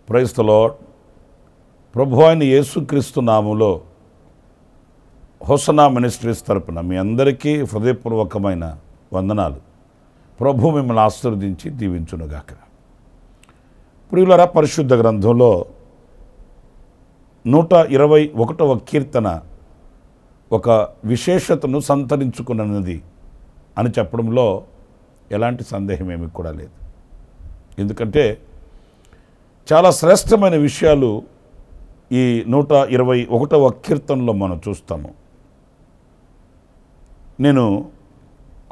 Praise the lord. ప్రభువైన యేసుక్రీస్తు నామములో హోసన్నా మినిస్ట్రీస్ తరపున మీ అందరికీ హృదయపూర్వకమైన వందనాలు. ప్రభు మిమ్మల్ని ఆశీర్వదించి దీవించునుగాక. ప్రియులారా, పరిశుద్ధ గ్రంథంలో 121వ కీర్తన ఒక విశేషతను సంతరించుకున్నది అని చెప్పడంలో ఎలాంటి సందేహం ఏమీ కూడా లేదు. ఎందుకంటే చాలా శ్రేష్టమైన విషయాలు ఈ 121వ కీర్తనలో మనం చూస్తాము. నేను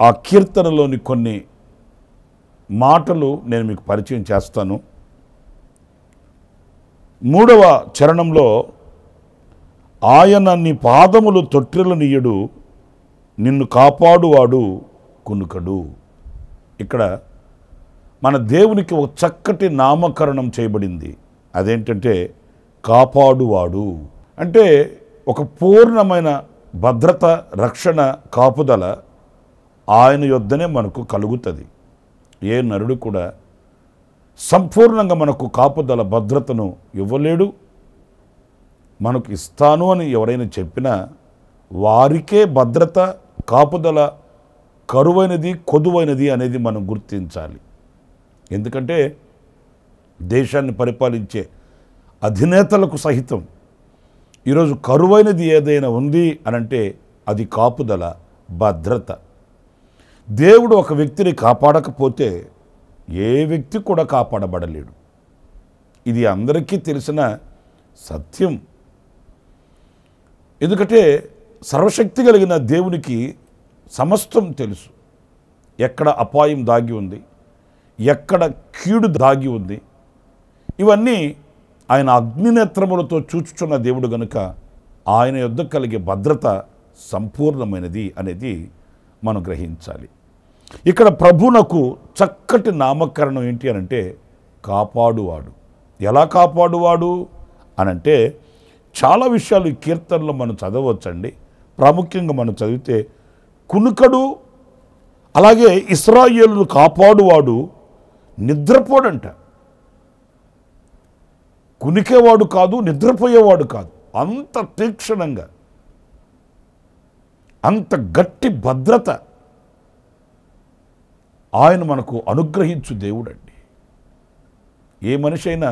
ఆ కీర్తనలోని కొన్ని మాటలు నేను మీకు పరిచయం చేస్తాను. 3వ చరణంలో ఆయన నీ పాదములు తొట్టిల్లనీయుడు, నిన్ను కాపాడువాడు కునుకడు. ఇక్కడ మన దేవునికి ఒక చక్కటి నామకరణం చేయబడింది. అదేంటంటే కాపాడువాడు. అంటే ఒక పూర్ణమైన భద్రత, రక్షణ, కాపుదల ఆయన యొద్దనే మనకు కలుగుతుంది. ఏ నరుడు కూడా సంపూర్ణంగా మనకు కాపుదల, భద్రతను ఇవ్వలేడు. మనకు ఇస్తాను అని ఎవరైనా చెప్పినా వారికే భద్రత, కాపుదల కరువైనది, కొదువైనది అనేది మనం గుర్తించాలి. ఎందుకంటే దేశాన్ని పరిపాలించే అధినేతలకు సహితం ఈరోజు కరువైనది ఏదైనా ఉంది అనంటే అది కాపుదల, భద్రత. దేవుడు ఒక వ్యక్తిని కాపాడకపోతే ఏ వ్యక్తి కూడా కాపాడబడలేడు. ఇది అందరికీ తెలిసిన సత్యం. ఎందుకంటే సర్వశక్తి కలిగిన దేవునికి సమస్తం తెలుసు. ఎక్కడ అపాయం దాగి ఉంది, ఎక్కడ కీడు దాగి ఉంది, ఇవన్నీ ఆయన అగ్నినేత్రములతో చూచుచున్న దేవుడు గనుక ఆయన యొద్ద కలిగే భద్రత సంపూర్ణమైనది అనేది మనం గ్రహించాలి. ఇక్కడ ప్రభువునకు చక్కటి నామకరణం ఏంటి అనంటే కాపాడువాడు. ఎలా కాపాడువాడు అనంటే చాలా విషయాలు ఈ కీర్తనలో మనం చదవచ్చండి. ప్రాముఖ్యంగా మనం చదివితే కునుకడు, అలాగే ఇశ్రాయేలును కాపాడువాడు నిద్రపోడంట. కునికేవాడు కాదు, నిద్రపోయేవాడు కాదు. అంత తీక్షణంగా, అంత గట్టి భద్రత ఆయన మనకు అనుగ్రహించు దేవుడండి. ఏ మనిషి అయినా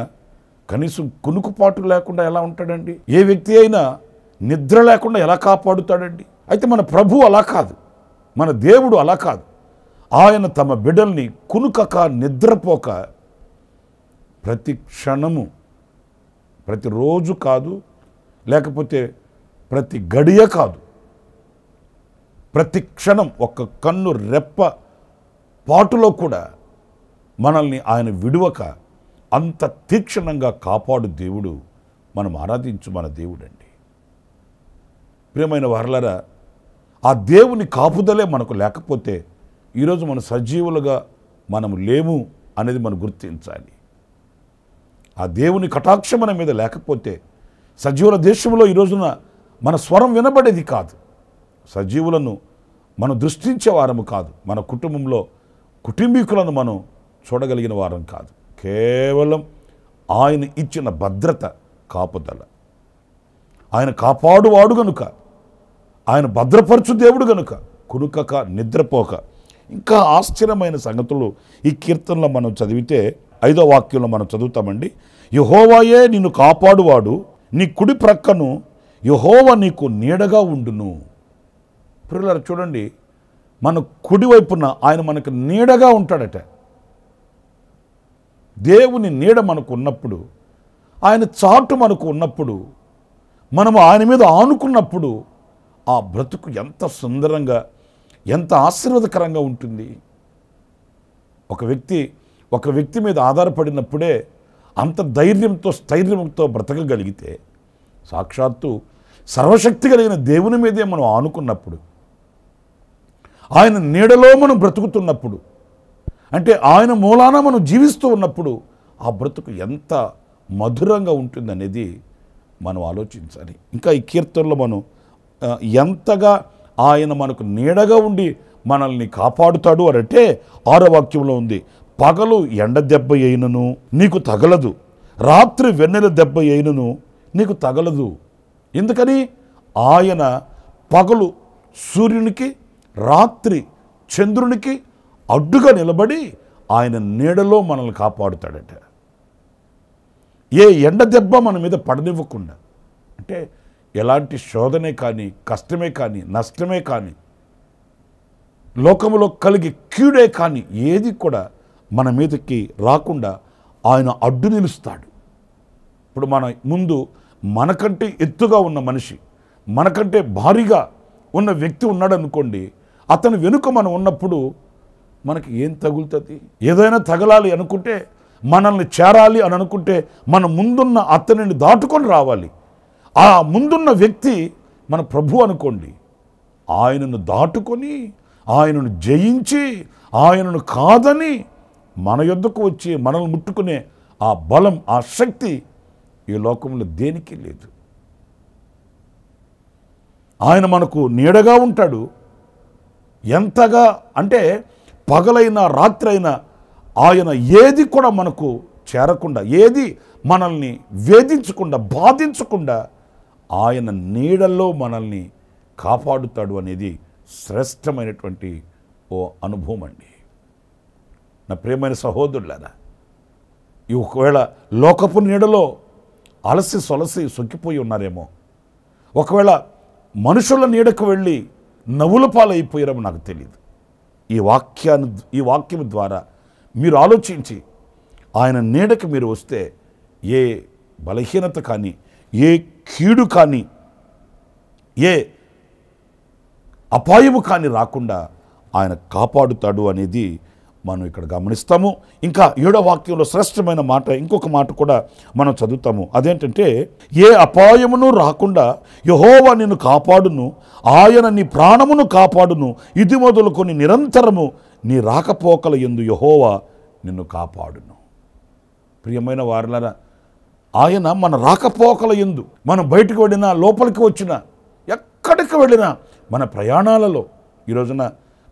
కనీసం కునుకుపాటు లేకుండా ఎలా ఉంటాడండి? ఏ వ్యక్తి అయినా నిద్ర లేకుండా ఎలా కాపాడుతాడండి? అయితే మన ప్రభు అలా కాదు, మన దేవుడు అలా కాదు. ఆయన తమ బిడ్డల్ని కునుకక, నిద్రపోక ప్రతి క్షణము, ప్రతిరోజు కాదు, లేకపోతే ప్రతి గడియ కాదు, ప్రతి క్షణం ఒక్క కన్ను రెప్ప పాటులో కూడా మనల్ని ఆయన విడువక అంత తీక్షణంగా కాపాడు దేవుడు మనం ఆరాధించు మన దేవుడండి. ప్రియమైన వారలారా, ఆ దేవుని కాపుదలే మనకు లేకపోతే ఈరోజు మన సజీవులుగా మనము లేము అనేది మనం గుర్తించాలి. ఆ దేవుని కటాక్షం మన మీద లేకపోతే సజీవుల దేశంలో ఈరోజున మన స్వరం వినబడేది కాదు. సజీవులను మనం దృష్టించే వారము కాదు. మన కుటుంబంలో కుటుంబీకులను మనం చూడగలిగిన వారం కాదు. కేవలం ఆయన ఇచ్చిన భద్రత, కాపుదల. ఆయన కాపాడువాడు గనుక, ఆయన భద్రపరచు దేవుడు గనుక కునుకక, నిద్రపోక. ఇంకా ఆశ్చర్యమైన సంగతులు ఈ కీర్తనలో మనం చదివితే 5వ వాక్యంలో మనం చదువుతామండి. యెహోవాయే నిన్ను కాపాడువాడు, నీ కుడి ప్రక్కను యెహోవా నీకు నీడగా ఉండును. ప్రియులారా, చూడండి, మన కుడివైపున ఆయన మనకు నీడగా ఉంటాడట. దేవుని నీడ మనకు ఉన్నప్పుడు, ఆయన చాటు మనకు ఉన్నప్పుడు, మనము ఆయన మీద ఆనుకున్నప్పుడు ఆ బ్రతుకు ఎంత సుందరంగా, ఎంత ఆశీర్వాదకరంగా ఉంటుంది. ఒక వ్యక్తి మీద ఆధారపడినప్పుడే అంత ధైర్యంతో స్థైర్యంతో బ్రతకగలిగితే, సాక్షాత్తు సర్వశక్తి కలిగిన దేవుని మీదే మనం ఆనుకున్నప్పుడు, ఆయన నీడలో మనం బ్రతుకుతున్నప్పుడు, అంటే ఆయన మూలాన మనం జీవిస్తూ ఉన్నప్పుడు ఆ బ్రతుకు ఎంత మధురంగా ఉంటుందనేది మనం ఆలోచించాలి. ఇంకా ఈ కీర్తనలో మనం ఎంతగా ఆయన మనకు నీడగా ఉండి మనల్ని కాపాడుతాడు అంటే 6వ వాక్యంలో ఉంది, పగలు ఎండ దెబ్బ అయినను నీకు తగలదు, రాత్రి వెన్నెల దెబ్బ అయినను నీకు తగలదు. ఎందుకని? ఆయన పగలు సూర్యునికి, రాత్రి చంద్రునికి అడ్డుగా నిలబడి ఆయన నీడలో మనల్ని కాపాడుతాడట. ఏ ఎండ దెబ్బ మన మీద పడనివ్వకుండా, అంటే ఎలాంటి శోధనే కానీ, కష్టమే కానీ, నష్టమే కానీ, లోకములో కలిగి కీడే కానీ ఏది కూడా మన మీదకి రాకుండా ఆయన అడ్డు నిలుస్తాడు. ఇప్పుడు మన ముందు మనకంటే ఎత్తుగా ఉన్న మనిషి, మనకంటే భారీగా ఉన్న వ్యక్తి ఉన్నాడు అనుకోండి, అతని వెనుక మనం ఉన్నప్పుడు మనకి ఏం తగులుతుంది? ఏదైనా తగలాలి అనుకుంటే, మనల్ని చేరాలి అని అనుకుంటే మన ముందున్న అతనిని దాటుకొని రావాలి. ఆ ముందున్న వ్యక్తి మన ప్రభు అనుకోండి, ఆయనను దాటుకొని, ఆయనను జయించి, ఆయనను కాదని మన యొద్దకు వచ్చి మనల్ని ముట్టుకునే ఆ బలం, ఆ శక్తి ఈ లోకంలో దేనికి లేదు. ఆయన మనకు నీడగా ఉంటాడు. ఎంతగా అంటే పగలైనా రాత్రైనా ఆయన ఏది కూడా మనకు చేరకుండా, ఏది మనల్ని వేధించకుండా, బాధించకుండా ఆయన నీడల్లో మనల్ని కాపాడుతాడు అనేది శ్రేష్టమైనటువంటి ఓ అనుభవం అండి. నా ప్రియమైన సహోదరులారా, ఈ ఒకవేళ లోకపు నీడలో అలసి సొలసి సొక్కిపోయి ఉన్నారేమో, ఒకవేళ మనుషుల నీడకు వెళ్ళి నవ్వుల పాలైపోయారేమో నాకు తెలియదు. ఈ వాక్యం ద్వారా మీరు ఆలోచించి ఆయన నీడకి మీరు వస్తే ఏ బలహీనత కానీ, ఏ కీడు కానీ, ఏ అపాయము కానీ రాకుండా ఆయన కాపాడుతాడు అనేది మనం ఇక్కడ గమనిస్తాము. ఇంకా 7వ వాక్యంలో శ్రేష్టమైన మాట, ఇంకొక మాట కూడా మనం చదువుతాము. అదేంటంటే, ఏ అపాయమును రాకుండా యెహోవా నిన్ను కాపాడును, ఆయన నీ ప్రాణమును కాపాడును, ఇది మొదలుకొని నిరంతరము నీ రాకపోకల యందు యెహోవా నిన్ను కాపాడును. ప్రియమైన వారలారా, ఆయన మన రాకపోకల యందు, మనం బయటకు వెళ్ళినా, లోపలికి వచ్చినా, ఎక్కడికి వెళ్ళినా, మన ప్రయాణాలలో, ఈ రోజున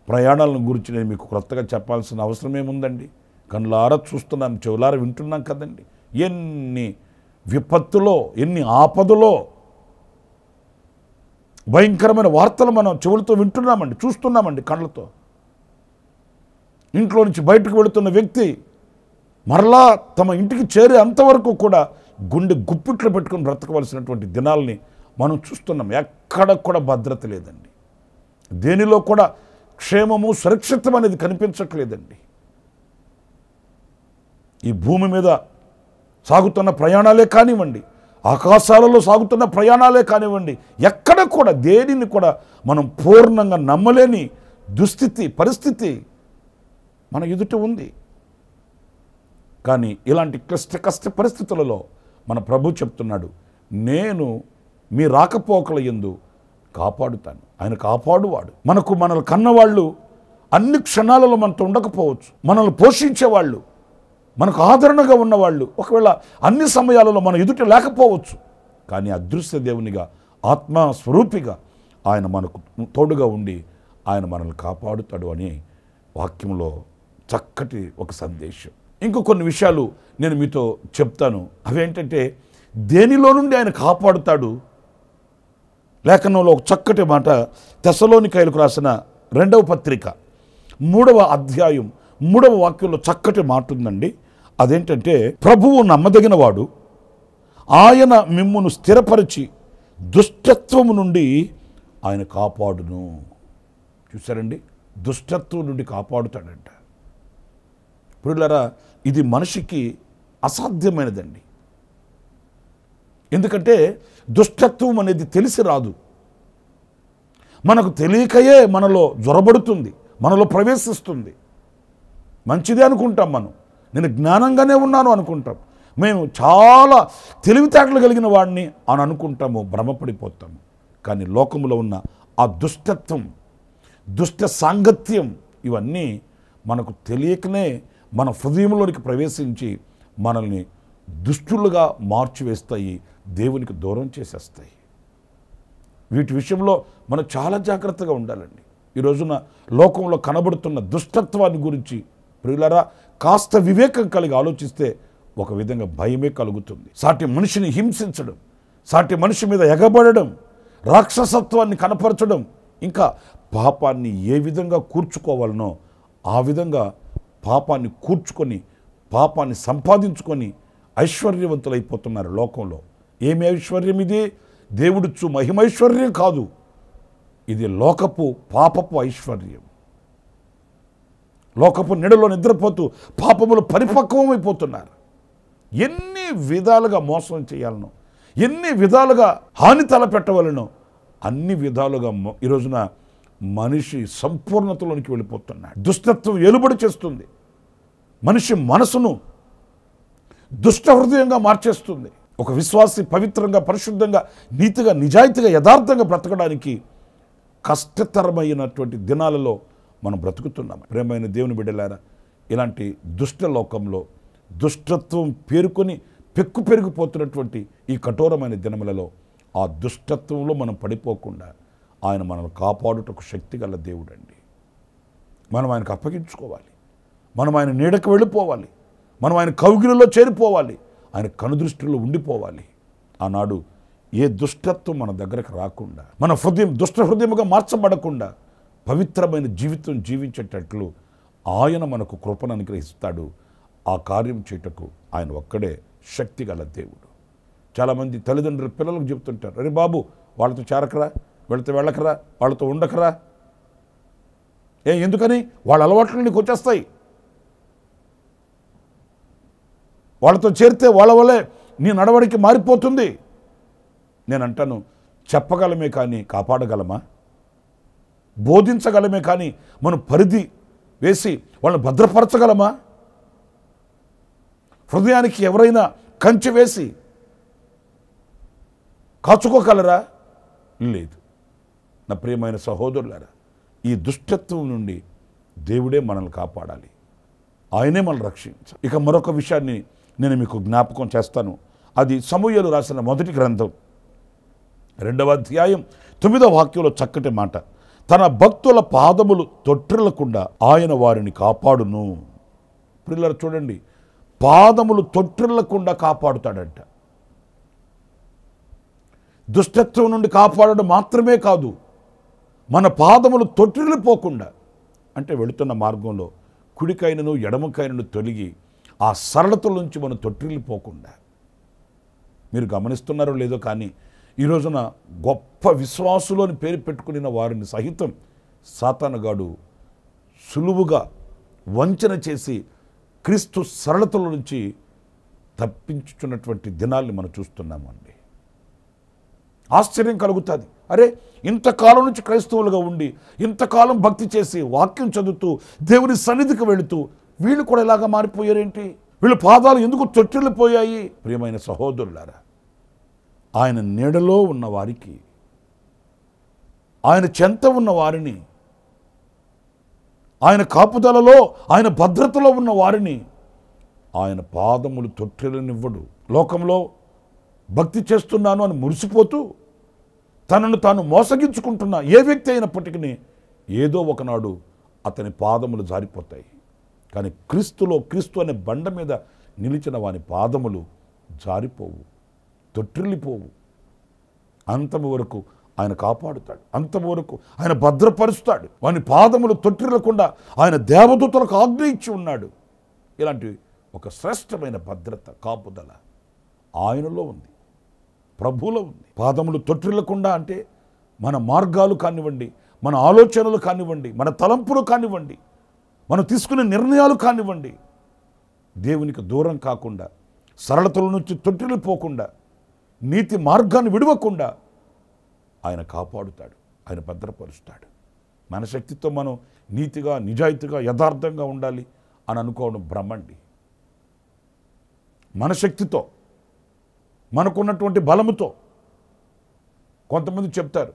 ప్రయాణాలను గురించి నేను మీకు క్రొత్తగా చెప్పాల్సిన అవసరం ఏముందండి? కళ్ళారా చూస్తున్నాను, చెవులారా వింటున్నాం కదండి. ఎన్ని విపత్తులో, ఎన్ని ఆపదలో, భయంకరమైన వార్తలు మనం చెవులతో వింటున్నామండి, చూస్తున్నామండి కళ్ళతో. ఇంట్లో నుంచి బయటకు వెళుతున్న వ్యక్తి మరలా తమ ఇంటికి చేరే అంతవరకు కూడా గుండె గుప్పిట్లో పెట్టుకుని బ్రతకవలసినటువంటి దినాల్ని మనం చూస్తున్నాం. ఎక్కడ కూడా భద్రత లేదండి, దేనిలో కూడా క్షేమము, సురక్షితం అనేది కనిపించట్లేదండి. ఈ భూమి మీద సాగుతున్న ప్రయాణాలే కానివ్వండి, ఆకాశాలలో సాగుతున్న ప్రయాణాలే కానివ్వండి, ఎక్కడ కూడా దేనిని కూడా మనం పూర్ణంగా నమ్మలేని దుస్థితి, పరిస్థితి మన ఎదుట ఉంది. కానీ ఇలాంటి కష్ట పరిస్థితులలో మన ప్రభు చెప్తున్నాడు, నేను మీ రాకపోకల యందు కాపాడుతాను. ఆయన కాపాడువాడు. మనల్ని కన్నవాళ్ళు అన్ని క్షణాలలో మనతో ఉండకపోవచ్చు, మనల్ని పోషించేవాళ్ళు, మనకు ఆదరణగా ఉన్నవాళ్ళు ఒకవేళ అన్ని సమయాలలో మన ఎదుట లేకపోవచ్చు. కానీ అదృశ్య దేవునిగా, ఆత్మస్వరూపిగా ఆయన మనకు తోడుగా ఉండి ఆయన మనల్ని కాపాడుతాడు అని వాక్యంలో చక్కటి ఒక సందేశం. ఇంకో కొన్ని విషయాలు నేను మీతో చెప్తాను. అవేంటంటే, దేనిలో నుండి ఆయన కాపాడుతాడు. లేఖనంలో ఒక చక్కటి మాట, తెస్సలోనికైలకు రాసిన 2వ పత్రిక 3వ అధ్యాయం 3వ వాక్యంలో చక్కటి మాట ఉందండి. అదేంటంటే, ప్రభువు నమ్మదగినవాడు, ఆయన మిమ్మును స్థిరపరిచి దుష్టత్వము నుండి ఆయన కాపాడును. చూసారండి, దుష్టత్వం నుండి కాపాడుతాడంట. ప్రియులారా, ఇది మనిషికి అసాధ్యమైనదండి. ఎందుకంటే దుష్టత్వం అనేది తెలిసి రాదు, మనకు తెలియకయే మనలో జొరబడుతుంది, మనలో ప్రవేశిస్తుంది. మంచిదే అనుకుంటాం, నేను జ్ఞానంగానే ఉన్నాను అనుకుంటాం, మేము చాలా తెలివితేటలు కలిగిన వాడిని అని అనుకుంటాము, భ్రమపడిపోతాము. కానీ లోకంలో ఉన్న ఆ దుష్టత్వం, దుష్ట సాంగత్యం ఇవన్నీ మనకు తెలియకనే మన హృదయంలోనికి ప్రవేశించి మనల్ని దుష్టులుగా మార్చివేస్తాయి, దేవునికి దూరం చేసేస్తాయి. వీటి విషయంలో మనం చాలా జాగ్రత్తగా ఉండాలండి. ఈ రోజున లోకంలో కనబడుతున్న దుష్టత్వాన్ని గురించి ప్రియులారా కాస్త వివేకం కలిగి ఆలోచిస్తే ఒక విధంగా భయమే కలుగుతుంది. సాటి మనిషిని హింసించడం, సాటి మనిషి మీద ఎగబడడం, రాక్షసత్వాన్ని కనపరచడం, ఇంకా పాపాన్ని ఏ విధంగా కూర్చుకోవాలనో ఆ విధంగా పాపాన్ని కూర్చుకొని పాపాన్ని సంపాదించుకొని ఐశ్వర్యవంతులైపోతున్నారు లోకంలో. ఏమి ఐశ్వర్యం ఇది? దేవుడిచ్చు మహిమైశ్వర్యం కాదు, ఇది లోకపు పాపపు ఐశ్వర్యం. లోకపు నీడలో నిద్రపోతూ పాపములు పరిపక్వమైపోతున్నారు. ఎన్ని విధాలుగా మోసం చేయాలనో, ఎన్ని విధాలుగా హాని తలపెట్టవలనో అన్ని విధాలుగా ఈ రోజున మనిషి సంపూర్ణతలోనికి వెళ్ళిపోతున్నాడు. దుష్టత్వం ఏలుబడి చేస్తుంది, మనిషి మనసును దుష్ట హృదయంగా మార్చేస్తుంది. ఒక విశ్వాసి పవిత్రంగా, పరిశుద్ధంగా, నీతిగా, నిజాయితీగా, యథార్థంగా బ్రతకడానికి కష్టతరమైనటువంటి దినాలలో మనం బ్రతుకుతున్నాం. ప్రేమైన దేవుని బిడ్డలారా, ఇలాంటి దుష్ట లోకంలో దుష్టత్వం పేరుకొని పెక్కు పెరిగిపోతున్నటువంటి ఈ కఠోరమైన దినములలో ఆ దుష్టత్వంలో మనం పడిపోకుండా ఆయన మనల్ని కాపాడుటకు శక్తి గల దేవుడండి. మనం ఆయనకు అప్పగించుకోవాలి, మనం ఆయన నీడకు వెళ్ళిపోవాలి, మనం ఆయన కౌగిలిలో చేరిపోవాలి, ఆయన కనుదృష్టిలో ఉండిపోవాలి. ఆనాడు ఏ దుష్టత్వం మన దగ్గరకు రాకుండా, మన హృదయం దుష్ట హృదయముగా మార్చబడకుండా పవిత్రమైన జీవితం జీవించేటట్లు ఆయన మనకు కృపను అనుగ్రహిస్తాడు. ఆ కార్యం చేయటకు ఆయన ఒక్కడే శక్తి గల దేవుడు. చాలామంది తల్లిదండ్రులు పిల్లలకు చెప్తుంటారు, అరే బాబు వాళ్ళతో చేరకరా, వెళితే వెళ్ళకరా, వాళ్ళతో ఉండకరా. ఎందుకని? వాళ్ళ అలవాట్లు నీకు వచ్చేస్తాయి, వాళ్ళతో చేరితే వాళ్ళ వల్లే నీ నడవడికి మారిపోతుంది. నేను అంటాను, చెప్పగలమే కానీ కాపాడగలమా? బోధించగలమే కానీ మనం పరిధి వేసి వాళ్ళని భద్రపరచగలమా? హృదయానికి ఎవరైనా కంచె వేసి కాచుకోగలరా? లేదు. నా ప్రియమైన సహోదరులారా, ఈ దుష్టత్వం నుండి దేవుడే మనల్ని కాపాడాలి, ఆయనే మనల్ని రక్షించాలి. ఇక మరొక విషయాన్ని నేను మీకు జ్ఞాపకం చేస్తాను. అది సమూయేలు రాసిన మొదటి గ్రంథం 2వ అధ్యాయం 9వ వాక్యంలో చక్కటి మాట, తన భక్తుల పాదములు తొట్టిల్లకుండా ఆయన వారిని కాపాడును. పిల్లలు చూడండి, పాదములు తొట్టిల్లకుండా కాపాడుతాడంట. దుష్టత్వం నుండి కాపాడడం మాత్రమే కాదు, మన పాదములు తొట్టిల్లిపోకుండా, అంటే వెళుతున్న మార్గంలో కుడికైనను ఎడమకైనను తొలగి ఆ సరళతల నుంచి మనం తొట్టిల్లిపోకుండా. మీరు గమనిస్తున్నారో లేదో కానీ ఈ రోజున గొప్ప విశ్వాసులోని పేరు పెట్టుకున్న వారిని సహితం సాతానుగాడు సులువుగా వంచన చేసి క్రీస్తు సరళతల నుంచి తప్పించుచున్నటువంటి దినాల్ని మనం చూస్తున్నామండి. ఆశ్చర్యం కలుగుతుంది. అరే, ఇంతకాలం నుంచి క్రైస్తవులుగా ఉండి, ఇంతకాలం భక్తి చేసి, వాక్యం చదువుతూ, దేవుని సన్నిధికి వెళుతూ వీళ్ళు కూడా ఇలాగా మారిపోయారేంటి? వీళ్ళ పాదాలు ఎందుకు తొట్టిల్లిపోయాయి? ప్రియమైన సహోదరులారా, ఆయన నీడలో ఉన్న వారికి, ఆయన చెంత ఉన్న వారిని, ఆయన కాపుదలలో, ఆయన భద్రతలో ఉన్న వారిని ఆయన పాదములు తొట్టిల్లనివ్వడు. లోకంలో భక్తి చేస్తున్నాను అని మురిసిపోతూ తనను తాను మోసగించుకుంటున్న ఏ వ్యక్తి అయినప్పటికీ ఏదో ఒకనాడు అతని పాదములు జారిపోతాయి. కానీ క్రీస్తులో, క్రీస్తు అనే బండ మీద నిలిచిన వాని పాదములు జారిపోవు, తొట్టిల్లిపోవు. అంతము వరకు ఆయన కాపాడుతాడు, అంతము వరకు ఆయన భద్రపరుస్తాడు. వాని పాదములు తొట్టిల్లకుండా ఆయన దేవదూతలకు ఆజ్ఞ ఇచ్చి ఉన్నాడు. ఇలాంటి ఒక శ్రేష్టమైన భద్రత, కాపుదల ఆయనలో ఉంది, ప్రభువులో ఉంది. పాదములు తొట్టిల్లకుండా అంటే మన మార్గాలు కానివ్వండి, మన ఆలోచనలు కానివ్వండి, మన తలంపులు కానివ్వండి, మనం తీసుకునే నిర్ణయాలు కానివ్వండి, దేవునికి దూరం కాకుండా, సరళతల నుంచి తొట్టిల్లిపోకుండా, నీతి మార్గాన్ని విడవకుండా ఆయన కాపాడుతాడు, ఆయన భద్రపరుస్తాడు. మన శక్తితో మనం నీతిగా, నిజాయితీగా, యథార్థంగా ఉండాలి. అని అనుకోవడం భ్రమండి. మన శక్తితో, మనకున్నటువంటి బలముతో. కొంతమంది చెప్తారు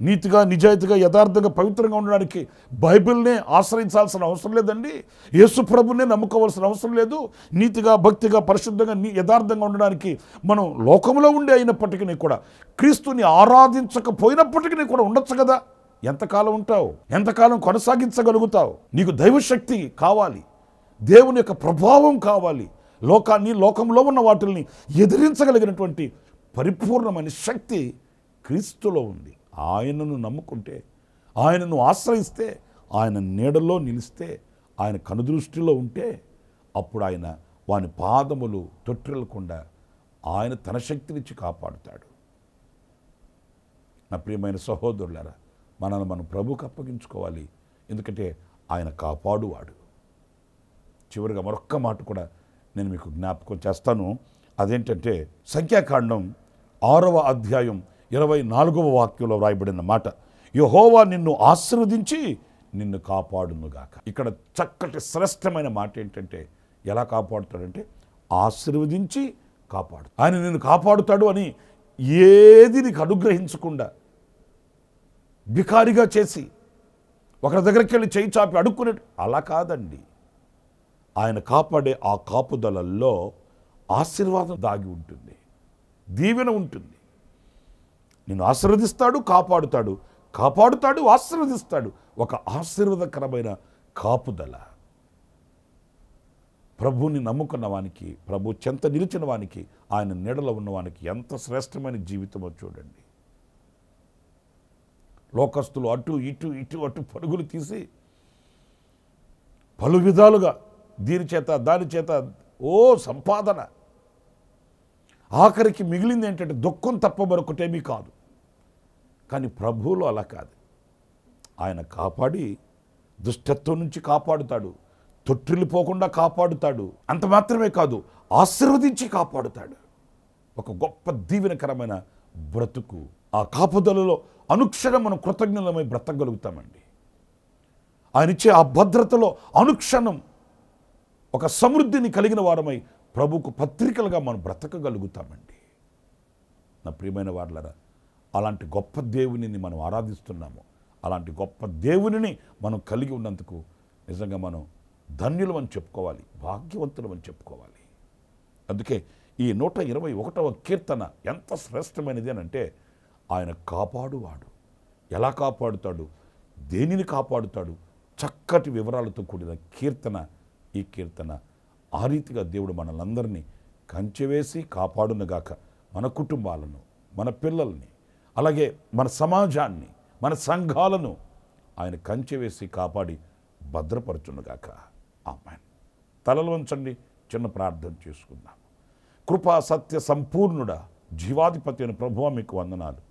నీతిగా, నిజాయితీగా, యథార్థంగా, పవిత్రంగా ఉండడానికి బైబిల్నే ఆశ్రయించాల్సిన అవసరం లేదండి, యేసు ప్రభునే నమ్ముకోవాల్సిన అవసరం లేదు, నీతిగా, భక్తిగా, పరిశుద్ధంగా, యథార్థంగా ఉండడానికి మనం లోకంలో ఉండే అయినప్పటికీ కూడా, క్రీస్తుని ఆరాధించకపోయినప్పటికీ కూడా ఉండొచ్చు కదా. ఎంతకాలం ఉంటావు? ఎంతకాలం కొనసాగించగలుగుతావు? నీకు దైవశక్తి కావాలి, దేవుని యొక్క ప్రభావం కావాలి, లోకంలో ఉన్న వాటిల్ని ఎదిరించగలిగినటువంటి పరిపూర్ణమైన శక్తి క్రీస్తులో ఉంది. ఆయనను నమ్ముకుంటే, ఆయనను ఆశ్రయిస్తే, ఆయన నీడలో నిలిస్తే, ఆయన కనుదృష్టిలో ఉంటే, అప్పుడు ఆయన వాని పాదములు తొట్టిల్లకుండా ఆయన తన శక్తినిచ్చి కాపాడుతాడు. నా ప్రియమైన సహోదరులారా, మనల్ని మనం ప్రభువుకు అప్పగించుకోవాలి, ఎందుకంటే ఆయన కాపాడువాడు. చివరిగా మరొక్క మాట కూడా నేను మీకు జ్ఞాపకం చేస్తాను. అదేంటంటే సంఖ్యాకాండం 6వ అధ్యాయం 24వ వాక్యంలో వ్రాయబడిన మాట, యెహోవా నిన్ను ఆశీర్వదించి నిన్ను కాపాడునుగాక. ఇక్కడ చక్కటి శ్రేష్టమైన మాట ఏంటంటే, ఎలా కాపాడుతాడంటే ఆశీర్వదించి కాపాడు. ఆయన నిన్ను కాపాడుతాడు అని ఏది నీకు అనుగ్రహించకుండా బికారిగా చేసి ఒకరి దగ్గరికి వెళ్ళి చేయి చాపి అడుక్కునే అలా కాదండి. ఆయన కాపాడే ఆ కాపుదలల్లో ఆశీర్వాదం దాగి ఉంటుంది, దీవెన ఉంటుంది. నిన్ను ఆశీర్వదిస్తాడు, కాపాడుతాడు, కాపాడుతాడు, ఆశీర్వదిస్తాడు. ఒక ఆశీర్వాదకరమైన కాపుదల. ప్రభువుని నమ్ముకున్న వానికి, ప్రభు చెంత నిలిచిన వానికి, ఆయన నీడలో ఉన్నవానికి ఎంత శ్రేష్టమైన జీవితమో చూడండి. లోకస్తులు అటు ఇటు ఇటు అటు పరుగులు తీసి పలు విధాలుగా దీని చేత దాని చేత సంపాదన, ఆఖరికి మిగిలింది ఏంటంటే దుఃఖం తప్ప మరొకటేమీ కాదు. కానీ ప్రభువులో అలా కాదు. ఆయన కాపాడి దుష్టత్వం నుంచి కాపాడుతాడు, తొట్టిల్లిపోకుండా కాపాడుతాడు. అంత మాత్రమే కాదు, ఆశీర్వదించి కాపాడుతాడు. ఒక గొప్ప దీవెనకరమైన బ్రతుకు. ఆ కాపుదలలో అనుక్షణం మనం కృతజ్ఞతమై బ్రతకగలుగుతామండి. ఆయన ఇచ్చే ఆ భద్రతలో అనుక్షణం ఒక సమృద్ధిని కలిగిన వారమై ప్రభువుకు పత్రికలుగా మనం బ్రతకగలుగుతామండి. నా ప్రియమైన వారలారా, అలాంటి గొప్ప దేవునిని మనం ఆరాధిస్తున్నాము. అలాంటి గొప్ప దేవునిని మనం కలిగి ఉన్నందుకు నిజంగా మనం ధన్యులమని చెప్పుకోవాలి, భాగ్యవంతులమని చెప్పుకోవాలి. అందుకే ఈ 121వ కీర్తన ఎంత శ్రేష్టమైనది అని అంటే, ఆయన కాపాడువాడు. ఎలా కాపాడుతాడు, దేనిని కాపాడుతాడు, చక్కటి వివరాలతో కూడిన కీర్తన ఈ కీర్తన. ఆ రీతిగా దేవుడు మనలందరినీ కంచెవేసి కాపాడునుగాక. మన కుటుంబాలను, మన పిల్లల్ని, అలాగే మన సమాజాన్ని, మన సంఘాలను ఆయన కంచెవేసి కాపాడి భద్రపరచునుగాక. ఆమేన్. తలలు వంచండి, చిన్న ప్రార్థన చేసుకుందాం. కృపా సత్య సంపూర్ణుడా, జీవాధిపతి అయిన ప్రభువా, మీకు వందనాలు.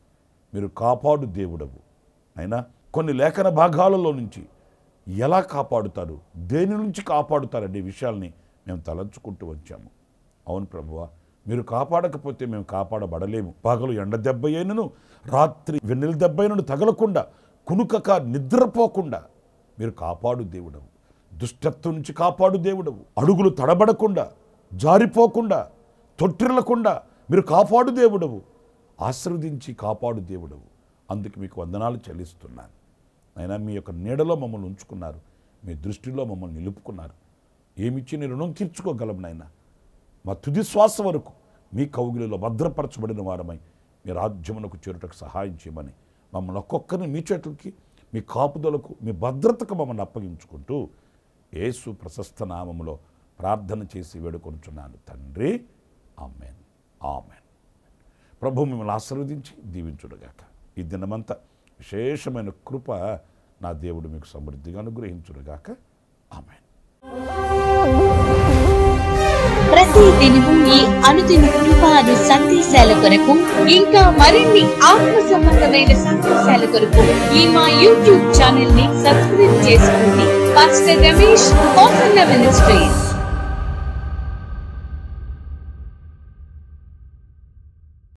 మీరు కాపాడు దేవుడవు. అయినా కొన్ని లేఖన భాగాలలో నుంచి ఎలా కాపాడుతారు, దేని నుంచి కాపాడుతారనే విషయాల్ని మేము తలంచుకుంటూ వచ్చాము. అవును ప్రభువా, మీరు కాపాడకపోతే మేము కాపాడబడలేము. పగలు ఎండ దెబ్బ అయినను, రాత్రి వెన్నెల దెబ్బ అయినను తగలకుండా, కునుకక నిద్రపోకుండా మీరు కాపాడు దేవుడవు. దుష్టత్వం నుంచి కాపాడు దేవుడవు. అడుగులు తడబడకుండా, జారిపోకుండా, తొట్టిల్లకుండా మీరు కాపాడు దేవుడవు. ఆశీర్వదించి కాపాడు దేవుడవు. అందుకు మీకు వందనాలు చెల్లిస్తున్నాను. అయినా మీ యొక్క నీడలో మమ్మల్ని ఉంచుకున్నారు, మీ దృష్టిలో మమ్మల్ని నిలుపుకున్నారు. ఏమిచ్చి నీ రుణం తీర్చుకోగలం నాయన. మా తుది శ్వాస వరకు మీ కౌగిలిలో భద్రపరచబడిన వారమై మీ రాజ్యమునకు చేరుటకు సహాయం చేయమని మమ్మల్ని ఒక్కొక్కరిని మీ చేతులకి, మీ కాపుదలకు, మీ భద్రతకు మమ్మల్ని అప్పగించుకుంటూ యేసు ప్రశస్త నామములో ప్రార్థన చేసి వేడుకొనుచున్నాను తండ్రి. ఆమేన్, ఆమేన్. ప్రభు మిమ్మల్ని ఆశీర్వదించి దీవించుడుగాక. ఈ దినమంతా విశేషమైన కృప నా దేవుడు మీకు సమృద్ధిగా అనుగ్రహించుడుగాక. ఆమేన్. ప్రతి దినము ఈ అనుదిన కృప అను సందేశాల కొరకు, ఇంకా మరిన్ని ఆత్మ సంబంధమైన సందేశాల కొరకు ఈ మా యూట్యూబ్ ఛానల్ ని సబ్స్క్రైబ్ చేసుకోండి. Pastor Ramesh, ministries.